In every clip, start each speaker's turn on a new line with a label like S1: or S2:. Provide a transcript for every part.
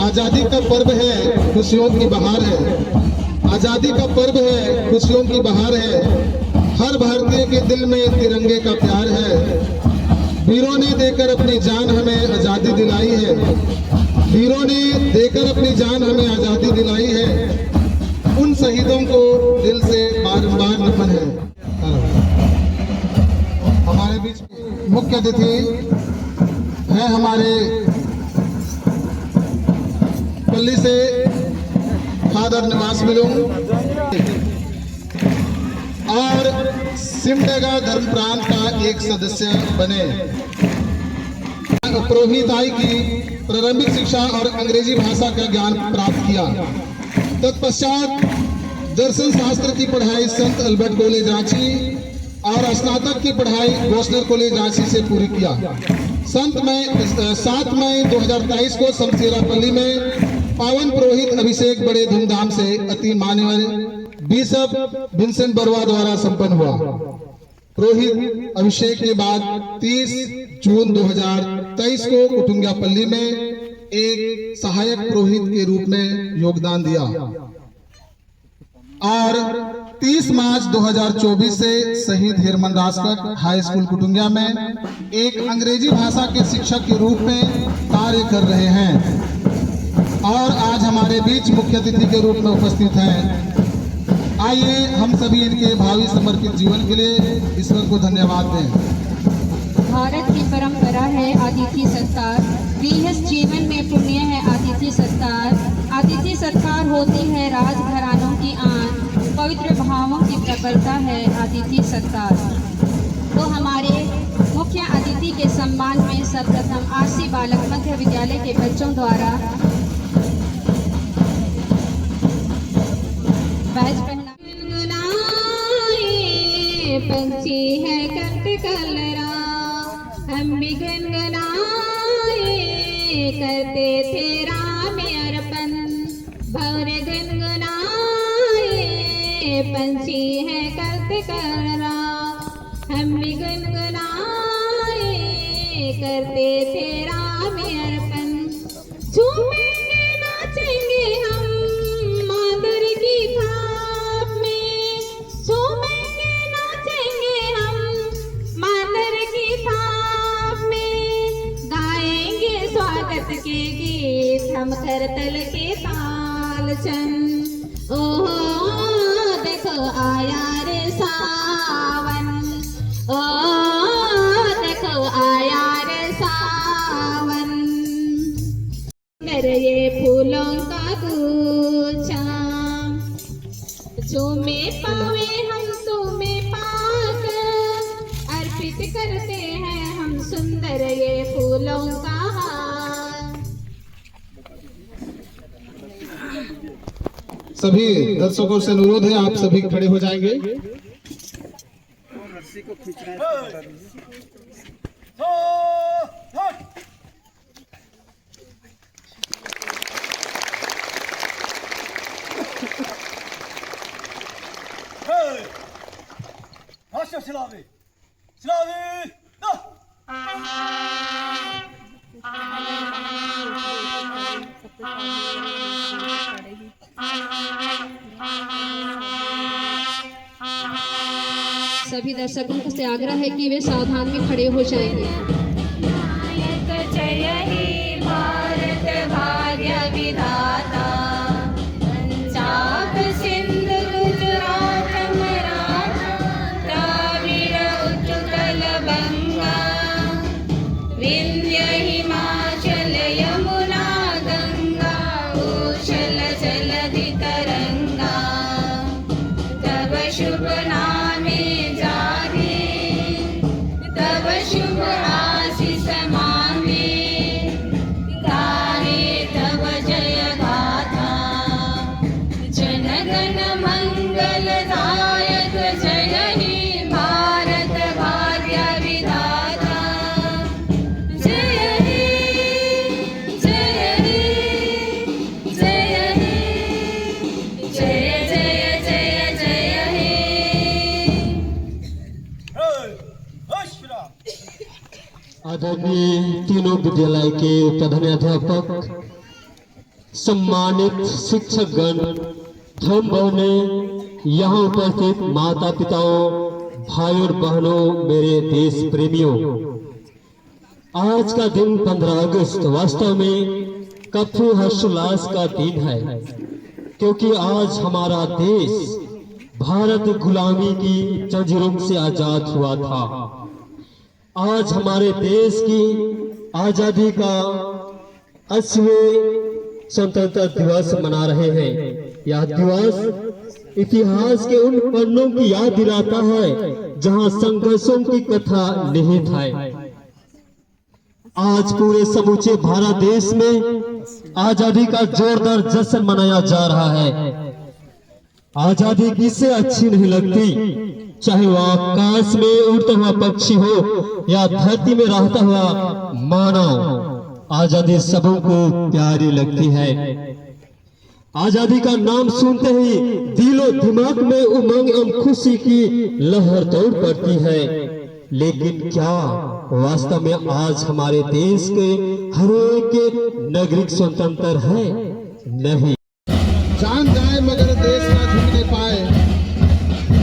S1: आजादी का पर्व है, खुशियों की बहार है। आजादी का पर्व है, खुशियों की बहार है। हर भारतीय के दिल में तिरंगे का प्यार है। वीरों ने देकर अपनी जान हमें आजादी दिलाई है। वीरों ने देकर अपनी जान हमें आजादी दिलाई है। उन शहीदों को दिल से बारंबार नमन है। हमारे बीच मुख्य अतिथि है हमारे पल्ली से फादर निवास मिलूंग और सिमडेगा धर्म प्रांत का एक सदस्य बने। पुरोहिताई की प्रारंभिक शिक्षा और अंग्रेजी भाषा का ज्ञान प्राप्त किया। तत्पश्चात दर्शन शास्त्र की पढ़ाई संत अल्बर्ट कॉलेज रांची और स्नातक की पढ़ाई गोस्नर कॉलेज रांची से पूरी किया। 7 मई 2023 को शमशेरापल्ली में पावन पुरोहित अभिषेक बड़े धूमधाम से अति माननीय बिशप विंसेंट बरुआ द्वारा संपन्न हुआ। पुरोहित अभिषेक के बाद 30 जून 2023 को कुटुंगियापल्ली में एक सहायक पुरोहित के रूप में योगदान दिया और 30 मार्च 2024 से शहीद हिरमन राजकर हाई स्कूल कुटुंगिया में एक अंग्रेजी भाषा के शिक्षक के रूप में कार्य कर रहे हैं और आज हमारे बीच मुख्य अतिथि के रूप में उपस्थित हैं। आइए हम सभी इनके भावी समर्पित जीवन के लिए ईश्वर को धन्यवाद दें।
S2: भारत की परंपरा है अतिथि सत्कार। गृहस्थ जीवन में पुण्य है अतिथि सत्कार। अतिथि सत्कार होती है राजघरानों की आन। पवित्र भावों की प्रबलता है अतिथि सत्कार। तो हमारे मुख्य अतिथि के सम्मान में सर्वप्रथम आरसी बालक मध्य विद्यालय के बच्चों द्वारा बैच पहना। पंछी है कंठ कलरा, हम भी गुनगुनाए करते थे राम अर्पण। भवर गुनगुनाए पंछी है कंठ कलरा, हम भी गुनगुनाए करते थे राम अर्पण। झूमेंगे नाचेंगे हम मादर की थाप में। झूमेंगे नाचेंगे हम मादर की थाप में। गाएंगे स्वागत के गीत हम करतल के ताल चंद। ओहो देखो आया रे सावन, ओ देखो आया रे सावन। ये फूलों का गुच्छा जो में पावे हम तुम्हें पाकर अर्पित करते हैं हम सुंदर ये फूलों का हार।
S1: सभी दर्शकों से अनुरोध है आप सभी खड़े हो जाएंगे।
S3: रस्सी को खींचना है।
S2: सभी दर्शकों से आग्रह है कि वे सावधान में खड़े हो जाएंगे।
S4: जय हे भारत भाग्य विधाता, पंजाब सिंध गुजरात मराठा द्राविड़ उत्कल बंगा, विंध्य हिमाचल यमुना गंगा उच्छल जलधि तरंगा। तब शुभ नामे जागे, तब शुभ आशीष मांगे, गाहे तब जय गाथा। जन गण मंगलदायक जय हे भारत भाग्य विधाता। जय हे जय हे जय हे जय जय जय जय हे।
S5: आदरणीय तीनों विद्यालय के प्रधानाध्यापक
S3: सम्मानित शिक्षकगण, धर्म बहने, यहाँ उपस्थित माता पिताओं, भाइयों और बहनों, मेरे देश प्रेमियों, आज का दिन 15 अगस्त वास्तव में काफी हर्षोल्लास का दिन है, क्योंकि आज हमारा देश भारत गुलामी की जंजीरों से आजाद हुआ था। आज हमारे देश की आजादी का 80वें स्वतंत्रता दिवस मना रहे हैं। यह दिवस इतिहास के उन पन्नों की याद दिलाता है जहां संघर्षों की कथा निहित है। आज पूरे समूचे भारत देश में आजादी का जोरदार जश्न मनाया जा रहा है। आजादी किसे अच्छी नहीं लगती, चाहे वह आकाश में उड़ता हुआ पक्षी हो या धरती में रहता हुआ मानव, आजादी सबों को प्यारी लगती है। आजादी का नाम सुनते ही दिलो दिमाग में उमंग एवं खुशी की लहर दौड़ पड़ती है। लेकिन क्या वास्तव में आज हमारे देश के हर एक नागरिक स्वतंत्र है? नहीं।
S1: जान जाए मगर देश ना झुकने पाए,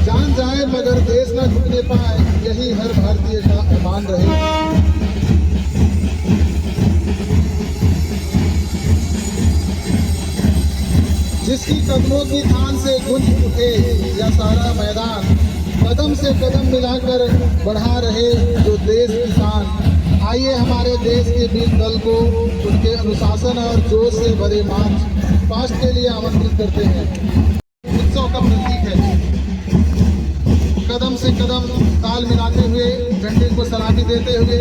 S1: जान जाए मगर देश ना झुकने पाए, यही हर भारतीय का अरमान रहे। जिसकी कदमों की थान से गूंज उठे यह सारा मैदान, कदम से कदम मिलाकर बढ़ा रहे जो देश की शान। आइए हमारे देश के वीर दल को उनके अनुशासन और जोश से भरे मार्च पास्ट के लिए आमंत्रित करते हैं। उत्सव का प्रतीक है। कदम से कदम ताल मिलाते हुए, झंडे को सलामी देते हुए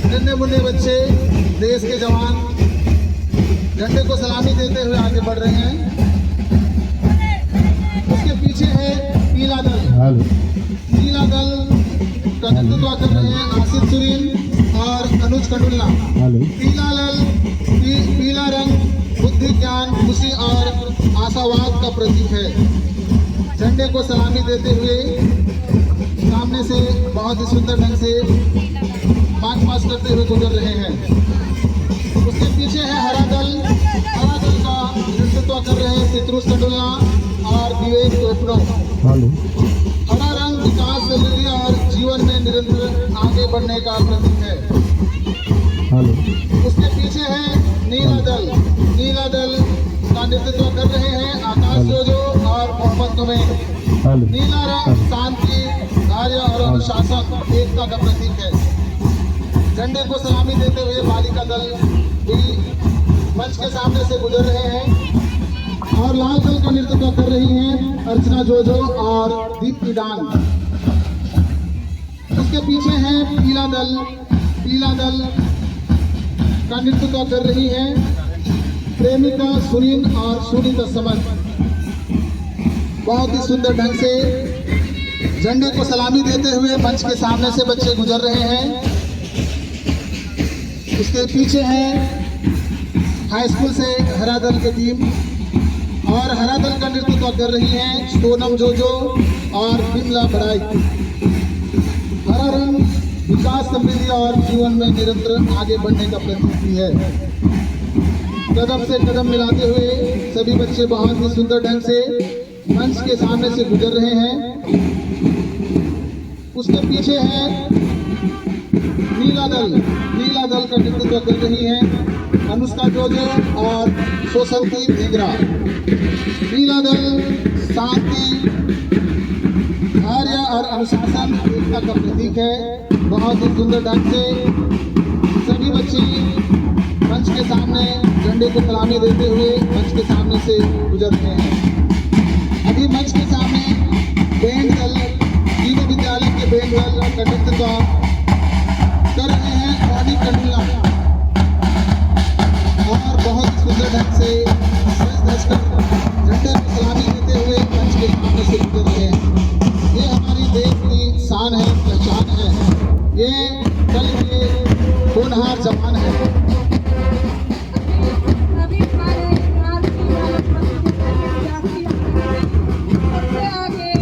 S1: नन्हे मुन्ने बच्चे, देश के जवान झंडे को सलामी देते हुए आगे बढ़ रहे हैं। उसके पीछे है पीला दल। पीला दल का नेतृत्व कर रहे हैं आसिफ सुरीन और अनुज कंडुल्ला। पीला रंग बुद्धि, ज्ञान, खुशी और आशावाद का प्रतीक है। झंडे को सलामी देते हुए सामने से बहुत ही सुंदर ढंग से मार्च पास करते हुए गुजर रहे हैं। उसके पीछे है हरा दल। हरा दल का नेतृत्व कर रहे हैं पितृष कंडुल्ला और विवेक टोपनो। हरा रंग विकास, समृद्धि और जीवन में निरंतर आगे बढ़ने का प्रतीक है। उसके पीछे है नीला दल। नीला दल का नेतृत्व कर रहे हैं आकाश जोजो और मोहम्मद कुमैन। नीला रंग शांति, धैर्य और अनुशासन, एकता का प्रतीक है। झंडे को सलामी देते हुए बालिका दल भी मंच के सामने से गुजर रहे हैं और लाल दल का नेतृत्व कर रही हैं अर्चना जोजो और दीप्ति डांग। उसके पीछे है पीला दल। पीला दल का नेतृत्व कर रही हैं प्रेमिका सुनील और सुनीता समत। बहुत ही सुंदर ढंग से झंडे को सलामी देते हुए मंच के सामने से बच्चे गुजर रहे हैं। उसके पीछे है हाई स्कूल से हरा दल की टीम और हरा दल का नेतृत्व कर रही है सोनम जोजो और बिमला बड़ाई। हरा रंग विकास, समृद्धि और जीवन में निरंतर आगे बढ़ने का प्रतीक भी है। कदम से कदम मिलाते हुए सभी बच्चे बहुत ही सुंदर ढंग से मंच के सामने से गुजर रहे हैं। उसके पीछे है नीला दल। नीला दल का नेतृत्व कर रही हैं अनुष्का जोजो और सोसंती ढीगरा। नीला दल शांति, धैर्य और अनुशासन, एकता का प्रतीक है। बहुत ही सुंदर ढंग से सभी बच्चे मंच के सामने झंडे को सलामी देते हुए मंच के सामने से गुजर रहे हैं। अभी मंच के सामने बैंड दल, तीनों विद्यालय के बैंड दल का नेतृत्व कर रहे हैं वानी कंडुल्ला और बहुत सुंदर ढंग से सज धज कर झंडे को सलामी देते हुए मंच के सामने से गुजर रहे हैं। ये हमारी देश की शान है, पहचान है। ये कल के होनहार जवान है।
S5: अभी हमारे सबसे आगे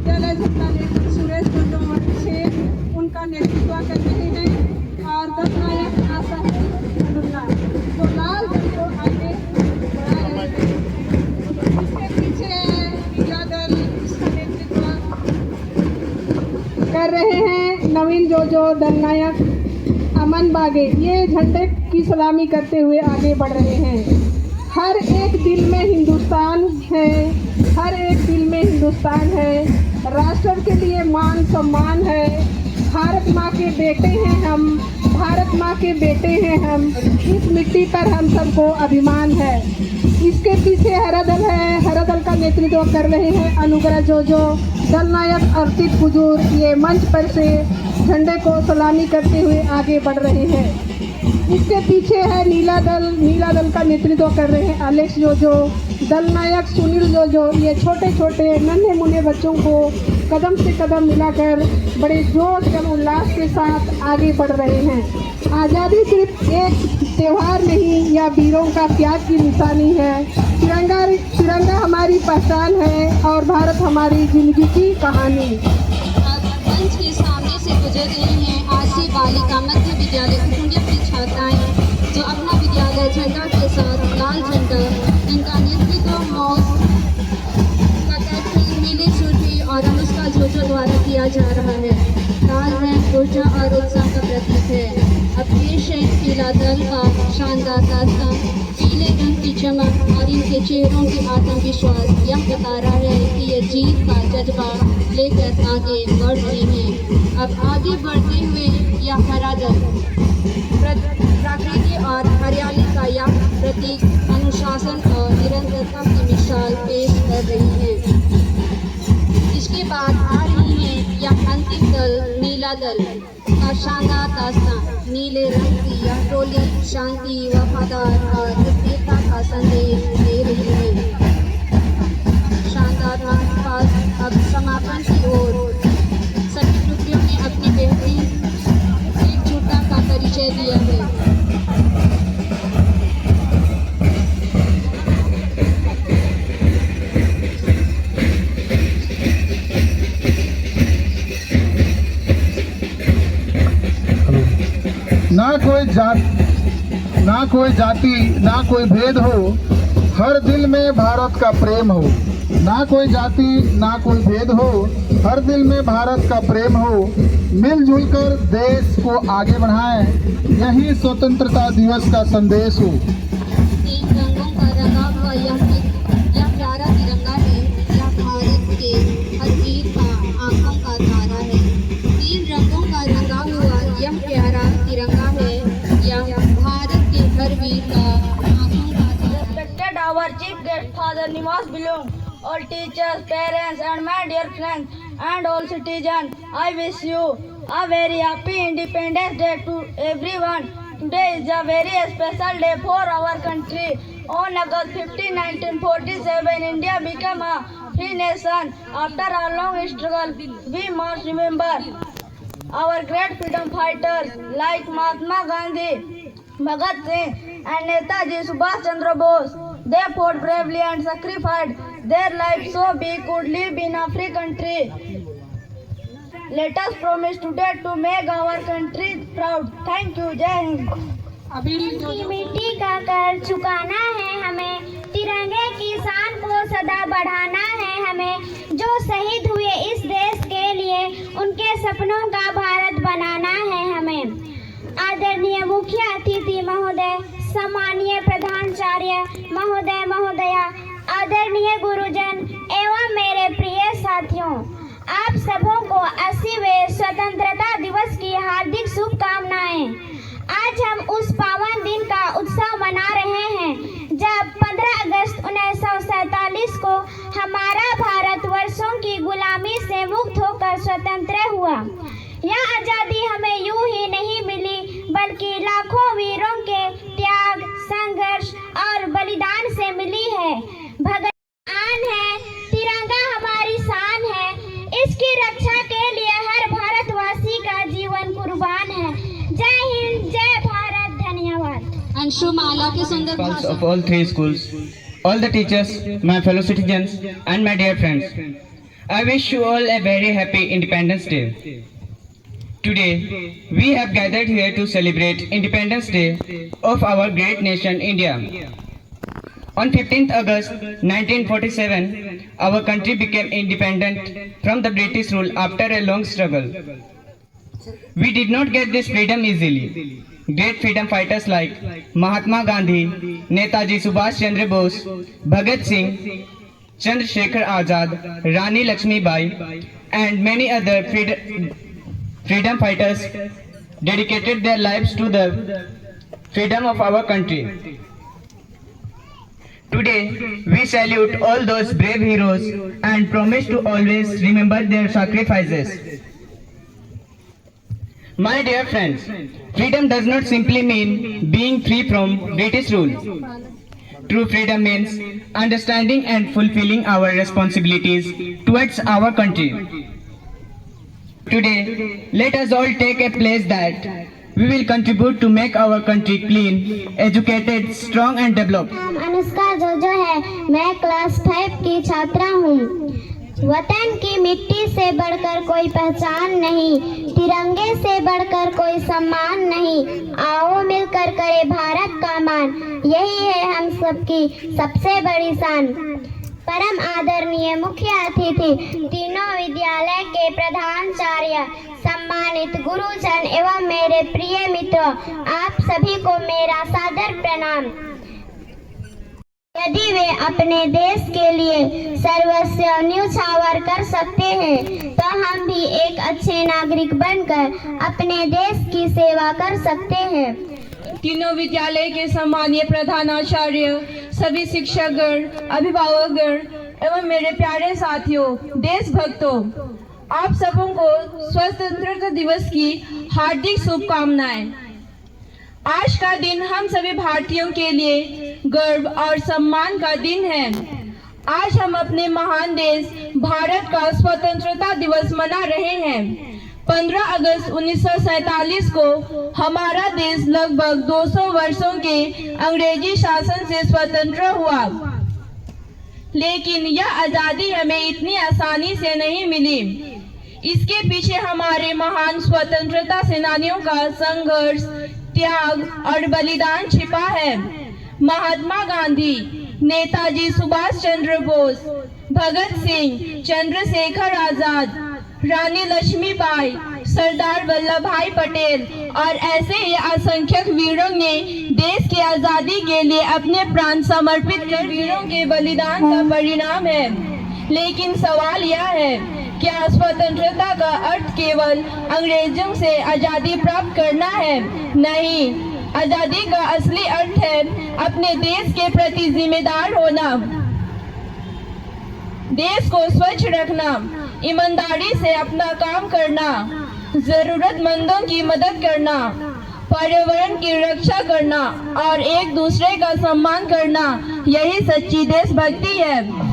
S5: जल झंडा लेकर सुरेश कुंडो से उनका जोजो, दल नायक अमन बागे ये झंडे की सलामी करते हुए आगे बढ़ रहे हैं। हर एक दिल में हिंदुस्तान है, हर एक दिल में हिंदुस्तान है। राष्ट्र के लिए मान सम्मान है। भारत माँ के बेटे हैं हम, भारत माँ के बेटे हैं हम। इस मिट्टी पर हम सबको अभिमान है। इसके पीछे हरा दल है, हरा दल का नेतृत्व कर रहे हैं अनुग्रह जोजो, दल नायक अर्पित कुजूर। ये मंच पर से झंडे को सलामी करते हुए आगे बढ़ रहे हैं। इसके पीछे है नीला दल का नेतृत्व कर रहे हैं अलेक्स जोजो, दल नायक सुनील जोजो। ये छोटे छोटे नन्हे मुन्ने बच्चों को कदम से कदम मिलाकर बड़े जोश एवं उल्लास के साथ आगे बढ़ रहे हैं। आज़ादी सिर्फ एक त्यौहार नहीं या वीरों का त्याग की निशानी है। तिरंगा हमारी पहचान है और भारत हमारी जिंदगी की कहानी।
S2: अब मंच के सामने से गुजर रही हैं आरसी बालिका मध्य विद्यालय कुटुंबिया की छात्राएं, जो अपना विद्यालय झंडा के साथ लाल झंडा, इनका नेतृत्व मौज मिली सुरभि और अनुष्का जोजो द्वारा किया जा रहा है। लाल रंग ऊर्जा और उत्साह का प्रतीक है। अब पेश है पीला दल का शानदार दास्तां। पीले रंग की चमक और इनके चेहरों के आत्मविश्वास यह बता रहा है कि ये जीत का जज्बा लेकर आगे बढ़ रही हैं। अब आगे बढ़ते हुए यह हरा दल प्रकृति और हरियाली का यह प्रतीक अनुशासन और निरंतरता की मिसाल पेश कर रही है। इसके बाद आ रही है यह अंतिम दल नीला दल का शानदार दास्तां। नीले रंग की यह टोली शांति, वफादार और स्थिरता का संदेश दे रही है। शानदार पास अब समापन की ओर सभी टुकड़ियों ने अपनी बेहतरीन एकजुटता का परिचय दिया है।
S1: ना कोई जाति ना कोई भेद हो, हर दिल में भारत का प्रेम हो। ना कोई जाति ना कोई भेद हो, हर दिल में भारत का प्रेम हो। मिलजुल कर देश को आगे बढ़ाएं, यही स्वतंत्रता दिवस का संदेश हो।
S2: तीन रंगों का रंगा हुआ यह प्यारा तिरंगा है। यह भारत के हर वीर का आंखों का तारा है। तीन रंगों का रंगा हुआ यह प्यारा तिरंगा है। यह भारत के हर वीर का आंखों का तारा।
S6: Respected our chief guest Father Niwas Bilung, all teachers, parents and my dear friends and all citizens, I wish you a very happy Independence Day to everyone. Today is a very special day for our country. On August 15, 1947, India became a free nation. After a long struggle, we must remember our great freedom fighters like Mahatma Gandhi, Bhagat Singh and Netaji Subhash Chandra Bose. They fought bravely and sacrificed their lives so we could live in a free country. Let us promise today to make our country proud. Thank you. Jai Hind.
S7: की मिट्टी का कर्ज चुकाना है हमें, तिरंगे की शान को सदा बढ़ाना है हमें। जो शहीद हुए इस देश के लिए, उनके सपनों का भारत बनाना है हमें। आदरणीय मुख्य अतिथि महोदय, सम्मानीय प्रधानाचार्य महोदय महोदया, आदरणीय गुरुजन एवं मेरे प्रिय साथियों, आप सबों को 80वें स्वतंत्रता दिवस की हार्दिक शुभकामनाएं। आज हम उस पावन दिन का उत्सव मना रहे हैं जब 15 अगस्त 1947 को हमारा भारत वर्षों की गुलामी से मुक्त होकर स्वतंत्र हुआ। यह आज़ादी हमें यूं ही नहीं मिली, बल्कि लाखों वीरों के त्याग, संघर्ष और बलिदान से मिली है। भगत आन है, तिरंगा हमारी शान है। इसकी रक्षा के लिए हर भारतवासी का जीवन कुर्बान है। जय हिंद, जय भारत, धन्यवाद।
S2: अंशुमाला के सुंदर
S8: Principals
S2: भाषण।
S8: of all three schools, all the teachers, my fellow citizens and my dear friends, I wish you all a very happy Independence Day. Today we have gathered here to celebrate Independence Day of our great nation India. On 15th August 1947, our country became independent from the British rule after a long struggle. We did not get this freedom easily. Great freedom fighters like Mahatma Gandhi, Netaji Subhash Chandra Bose, Bhagat Singh, Chandrasekhar Azad, Rani Lakshmibai, and many other freedom fighters dedicated their lives to the freedom of our country. Today, we salute all those brave heroes and promise to always remember their sacrifices. My dear friends, freedom does not simply mean being free from British rule. True freedom means understanding and fulfilling our responsibilities towards our country. Today, let us all take a pledge that we will contribute to make our country clean, educated, strong and developed.
S7: नाम अनुष्का जोजो है। मैं class 5 की छात्रा हूँ। वतन की मिट्टी से बढ़कर कोई पहचान नहीं, तिरंगे से बढ़कर कोई सम्मान नहीं। आओ मिलकर करे भारत का मान, यही है हम सबकी सबसे बड़ी शान। परम आदरणीय मुख्य अतिथि, तीनों विद्यालय के प्रधानाचार्य, सम्मानित गुरुजन एवं मेरे प्रिय मित्रों, आप सभी को मेरा सादर प्रणाम। यदि वे अपने देश के लिए सर्वस्व न्यौछावर कर सकते हैं, तो हम भी एक अच्छे नागरिक बनकर अपने देश की सेवा कर सकते हैं।
S2: तीनों विद्यालय के सम्मानीय प्रधानाचार्य, सभी शिक्षकगण, अभिभावकगण एवं मेरे प्यारे साथियों, देशभक्तों, आप सबों को स्वतंत्रता दिवस की हार्दिक शुभकामनाएं। आज का दिन हम सभी भारतीयों के लिए गर्व और सम्मान का दिन है। आज हम अपने महान देश भारत का स्वतंत्रता दिवस मना रहे हैं। 15 अगस्त 1947 को हमारा देश लगभग 200 वर्षों के अंग्रेजी शासन से स्वतंत्र हुआ, लेकिन यह आजादी हमें इतनी आसानी से नहीं मिली। इसके पीछे हमारे महान स्वतंत्रता सेनानियों का संघर्ष, त्याग और बलिदान छिपा है। महात्मा गांधी, नेताजी सुभाष चंद्र बोस, भगत सिंह, चंद्रशेखर आजाद, रानी लक्ष्मीबाई, सरदार वल्लभ भाई पटेल और ऐसे ही असंख्यक वीरों ने देश की आजादी के लिए अपने प्राण समर्पित कर वीरों के बलिदान का परिणाम है। लेकिन सवाल यह है, क्या स्वतंत्रता का अर्थ केवल अंग्रेजों से आजादी प्राप्त करना है? नहीं, आजादी का असली अर्थ है अपने देश के प्रति जिम्मेदार होना, देश को स्वच्छ रखना, ईमानदारी से अपना काम करना, जरूरतमंदों की मदद करना, पर्यावरण की रक्षा करना और एक दूसरे का सम्मान करना, यही सच्ची देशभक्ति है।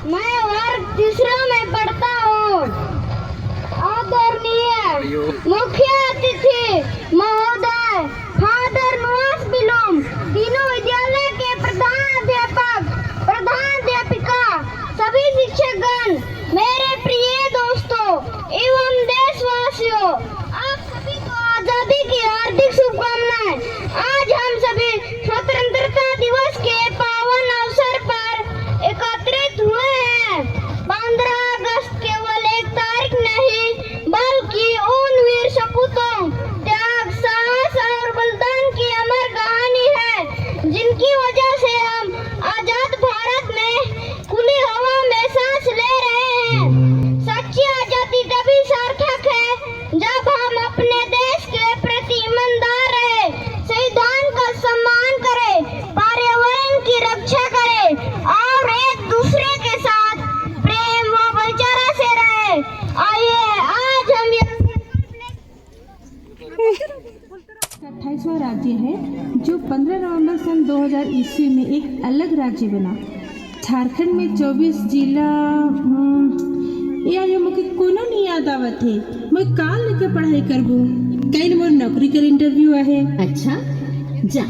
S7: मैं वर्ग तीसरा में पढ़ता हूँ। आदरणीय मुख्य अतिथि महोदय, फादर निवास बिलोम, तीनों विद्यालय के प्रधानाध्यापक, प्रधानाध्यापिका, सभी शिक्षकगण, मेरे प्रिय दोस्तों एवं देशवासियों, आप सभी को आजादी की हार्दिक शुभकामनाएं। आज हम सभी स्वतंत्रता दिवस के पावन अवसर पर एकत्रित हुए हैं। 15 अगस्त केवल एक तारीख नहीं, बल्कि उन वीर सपूतों, त्याग, साहस और बलिदान की अमर कहानी है, जिनकी वजह से हम आजाद भारत में खुली हवा में सांस ले रहे हैं। सच्ची आजादी तभी सार्थक है जब हम अपने देश के प्रति ईमानदार रहे, संविधान का सम्मान करें, पर्यावरण की रक्षा करें और एक दूसरे के साथ प्रेम व भाईचारा से रहे। आइए आज हम
S9: 28वां राज्य है जो 15 नवंबर सन 2000 ईस्वी में एक अलग राज्य बना। झारखंड में 24 जिला ये मुझे कोनो नहीं याद आवत है। मैं काल लेके पढ़ाई करबू, कई मोर नौकरी कर इंटरव्यू है।
S10: अच्छा जा,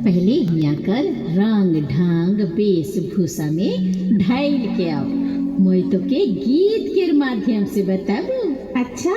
S10: पहले यहाँ कर रंग ढंग वेशभूषा में ढाल के आओ, मैं तो के गीत के माध्यम से बताबू।
S9: अच्छा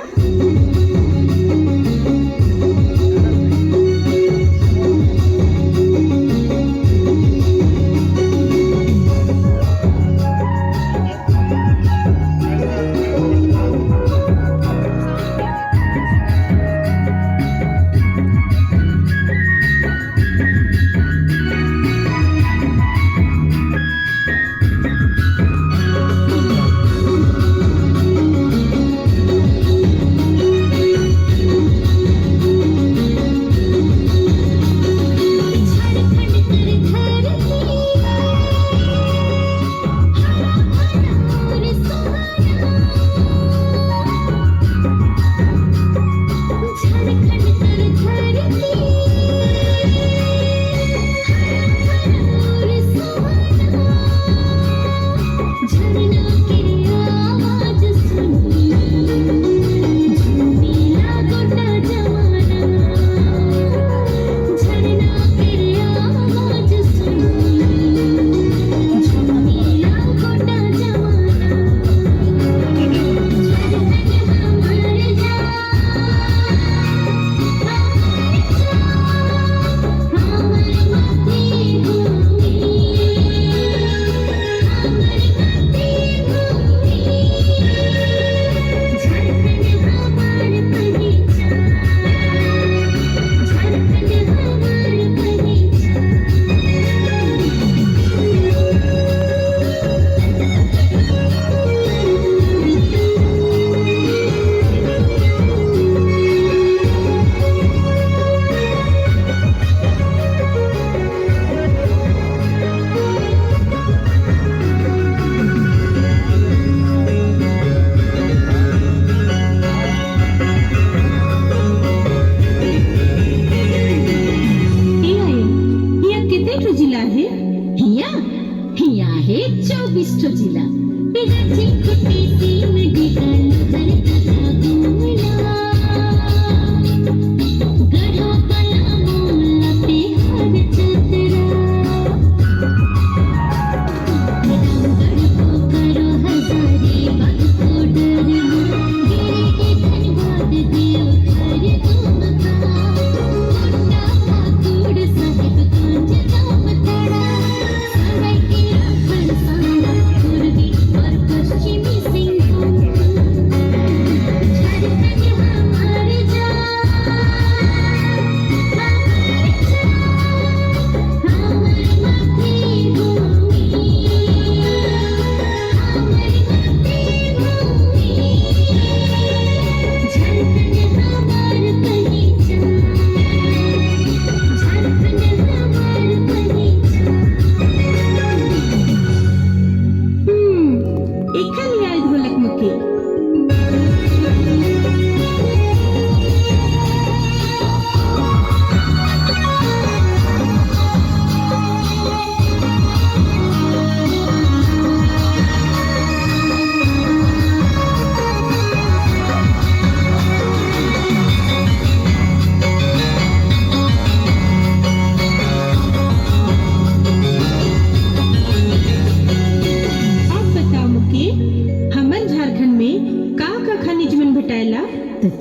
S7: पश्चिमी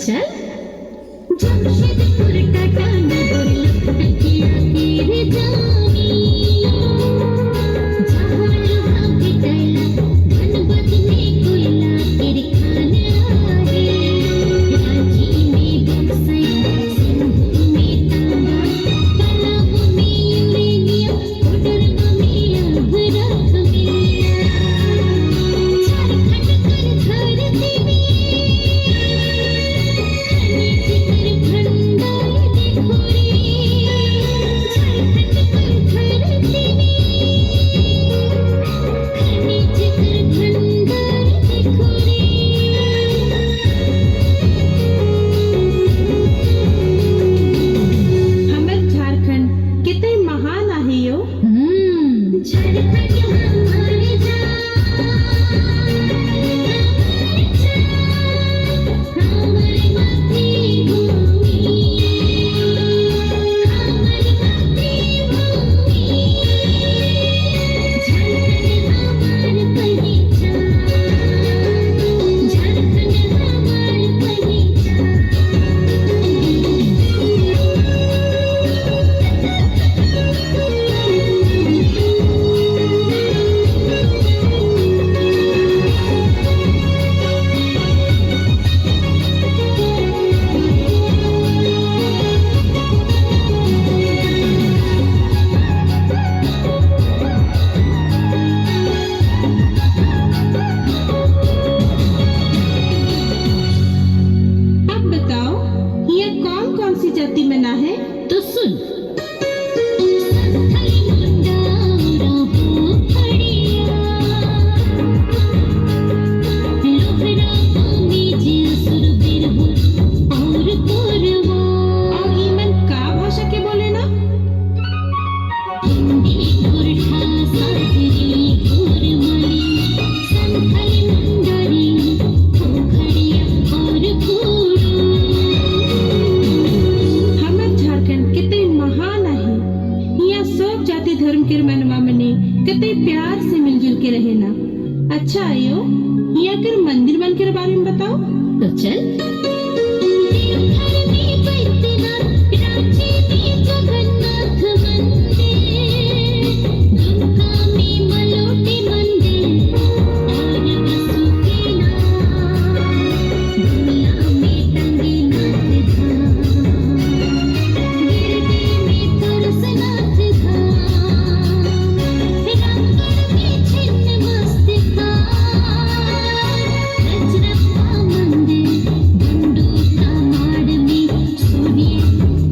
S10: चल। जमशेदपुर टाटा नगर लखनऊ रे जानी, जहाँ लोहा के कोयला धनबाद में कोयला तेरे खाना है, रांची में बॉक्साइट, सिंधु में तांबा, पलामू में यूरेनियम, कोडरमा में अभ्रक मिलिया, झारखंड कर धरती में खनिज कर भंडार देखो रे, झारखंड कर धरती में खनिज कर भंडार देखो रे।
S9: हमर झारखंड कितने महान आहे यो।
S10: झारखंड हमारे जान, हमारी मातृभूमि, हमारी मातृभूमि, झारखंड हमार पहचान, झारखंड हमार पहचान।
S9: अब बताओ ये कौन कौन सी जाति मना है।
S10: तो सुन, संथाली मुंडा राहु खड़िया, लोहरा भूमिज असुर बिरहुर और कोरवा,
S9: और ईमन का भाषा के बोले ना।
S10: हिंदी गोरठा सादरी गोरमाली, संथाली मुंडारी खड़िया और कूड़ू।
S9: हमर झारखंड कितने महान आहे। यहाँ सब जाति धर्म के मनवा मने कितने प्यार से मिलजुल के रहे ना। अच्छा आयो यहाँ कर मंदिर मन के बारे में बताओ।
S10: तो चल। देवघर में बैद्यनाथ, रांची में जगन्नाथ मंदिर, दुमका में मलोटी मंदिर और वसुकीनाथ, गुमला में टंगीनाथ धाम, गिरडी में तरसनाथ धाम, रामगढ़ में छिन्नमस्तिका, रजरप्पा मंदिर, बंडू कामाड़ में सूर्य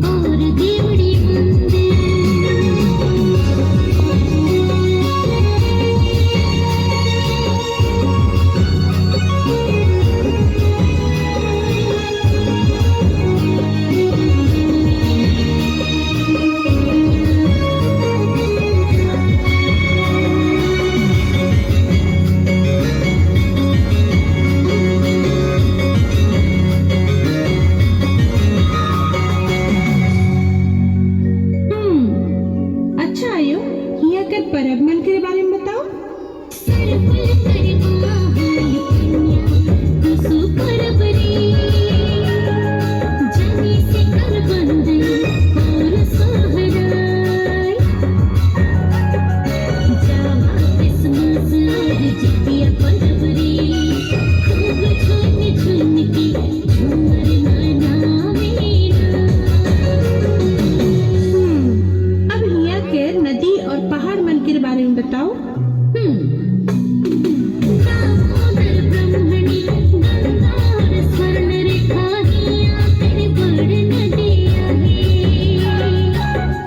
S10: और देवड़ी मंदिर।
S9: अच्छा आयो यहाँ कर परब मन के बारे में बताओ।
S10: सरहुल करवा हाल कन्या कसु परब रे, जानी से कर बंदन और सोहराय, जावा क्रिसमस और जितिया परब रे, खूब झूम झूम के झूमर मनावेला।
S9: अब यहाँ के नदी और पहाड़ मन के बारे में बताओ।
S10: दामोदर ब्रह्मणी गंगा और स्वर्ण रेखा हिया तेरे बड़ नदिया है,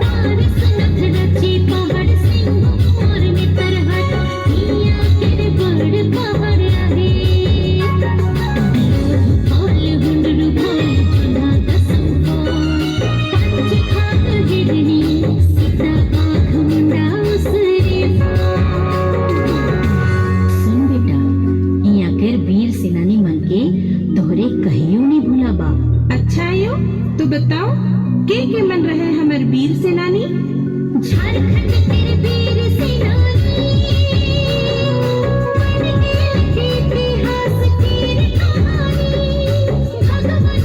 S10: तारस नथ रची पहाड़ सिंगूर में तरहट हिया तेरे बड़ पहाड़ है, फल हुंडरू फल चुना दसम फल, पंच खाक गिरनी सीता आँख मुंडा उसरे सुन बेटा, यहाँ कर वीर सेनानी मन के तोहरे कहियो नहीं भूला बा।
S9: अच्छा आयो तो बताओ के मन रहे हमर वीर सेनानी।
S10: झारखंड तेरे वीर सेनानी, बन गया इतिहास तेरी कहानी, भगवान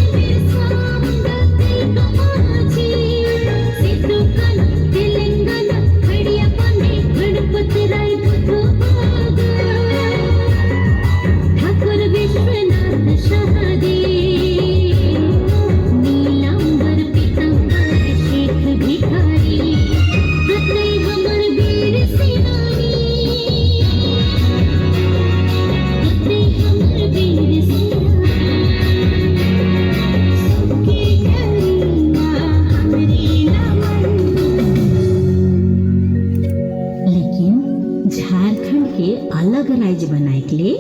S10: गाना ऐकले.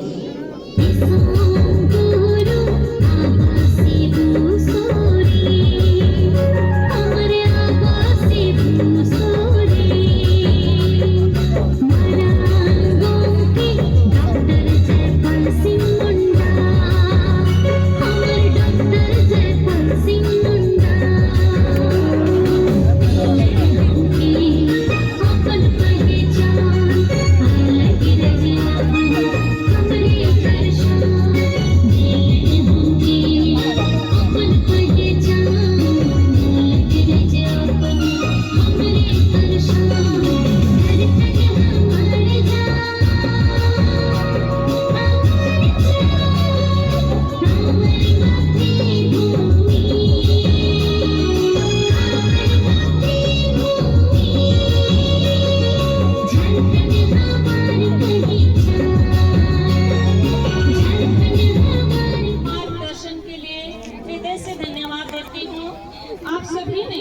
S11: आप सभी ने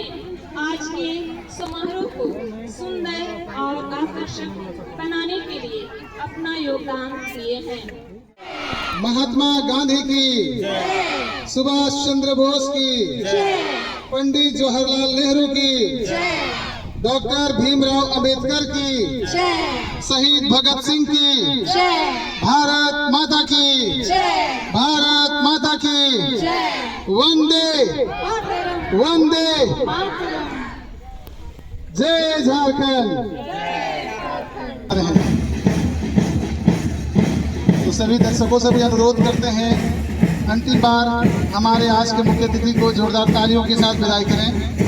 S11: आज के समारोह को सुंदर और आकर्षक बनाने के लिए अपना योगदान दिए हैं।
S1: महात्मा गांधी की, सुभाष चंद्र बोस की, पंडित जवाहरलाल नेहरू की, डॉक्टर भीमराव अंबेडकर की, शहीद भगत सिंह की, भारत माता की, भारत माता की, वंदे वंदे, जय झारखंड। तो सभी दर्शकों से भी अनुरोध करते हैं अंतिम बार हमारे आज के मुख्य अतिथि को जोरदार तालियों के साथ विदाई करें।